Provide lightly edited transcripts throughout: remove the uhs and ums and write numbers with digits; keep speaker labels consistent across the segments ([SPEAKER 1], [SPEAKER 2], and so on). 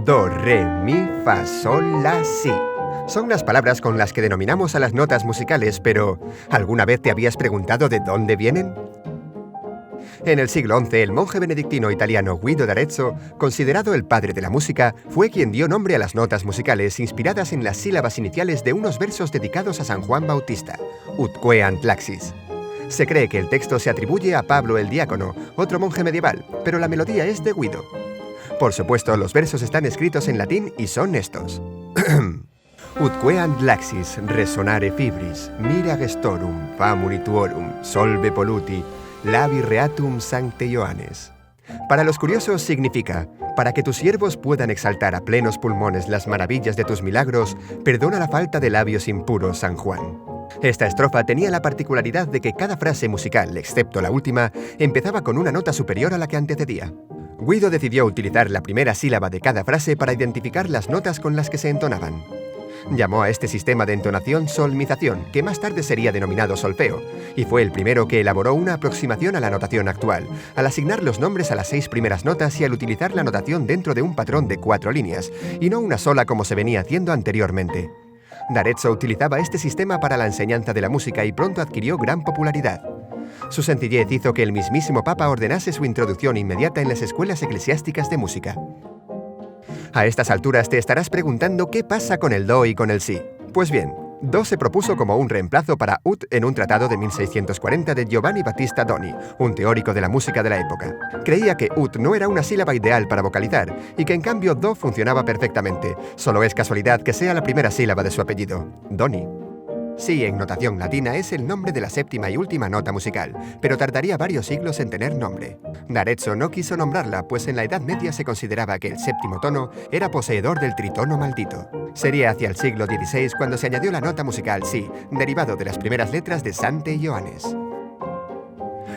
[SPEAKER 1] Do, re, mi, fa, sol, la, si. Son las palabras con las que denominamos a las notas musicales, pero ¿alguna vez te habías preguntado de dónde vienen? En el siglo XI, el monje benedictino italiano Guido d'Arezzo, considerado el padre de la música, fue quien dio nombre a las notas musicales inspiradas en las sílabas iniciales de unos versos dedicados a San Juan Bautista, Utque ant laxis. Se cree que el texto se atribuye a Pablo el Diácono, otro monje medieval, pero la melodía es de Guido. Por supuesto, los versos están escritos en latín y son estos. Utque ant laxis resonare fibris, mira gestorum, famuli tuorum, solve polluti, labi reatum sancte Ioannes. Para los curiosos significa: para que tus siervos puedan exaltar a plenos pulmones las maravillas de tus milagros, perdona la falta de labios impuros, San Juan. Esta estrofa tenía la particularidad de que cada frase musical, excepto la última, empezaba con una nota superior a la que antecedía. Guido decidió utilizar la primera sílaba de cada frase para identificar las notas con las que se entonaban. Llamó a este sistema de entonación solmización, que más tarde sería denominado solfeo, y fue el primero que elaboró una aproximación a la notación actual, al asignar los nombres a las 6 primeras notas y al utilizar la notación dentro de un patrón de 4 líneas, y no una sola como se venía haciendo anteriormente. D'Arezzo utilizaba este sistema para la enseñanza de la música y pronto adquirió gran popularidad. Su sencillez hizo que el mismísimo Papa ordenase su introducción inmediata en las escuelas eclesiásticas de música. A estas alturas te estarás preguntando qué pasa con el do y con el si. Pues bien, do se propuso como un reemplazo para ut en un tratado de 1640 de Giovanni Battista Doni, un teórico de la música de la época. Creía que ut no era una sílaba ideal para vocalizar y que en cambio do funcionaba perfectamente. Solo es casualidad que sea la primera sílaba de su apellido, Doni. Si en notación latina es el nombre de la séptima y última nota musical, pero tardaría varios siglos en tener nombre. D'Arezzo no quiso nombrarla, pues en la Edad Media se consideraba que el séptimo tono era poseedor del tritono maldito. Sería hacia el siglo XVI cuando se añadió la nota musical si, derivado de las primeras letras de Sancte Ioannes.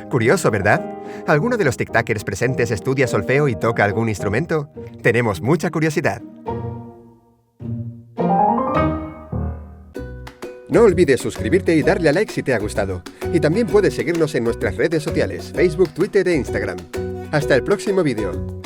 [SPEAKER 1] Curioso, ¿verdad? ¿Alguno de los tic-tackers presentes estudia solfeo y toca algún instrumento? Tenemos mucha curiosidad. No olvides suscribirte y darle a like si te ha gustado. Y también puedes seguirnos en nuestras redes sociales, Facebook, Twitter e Instagram. Hasta el próximo vídeo.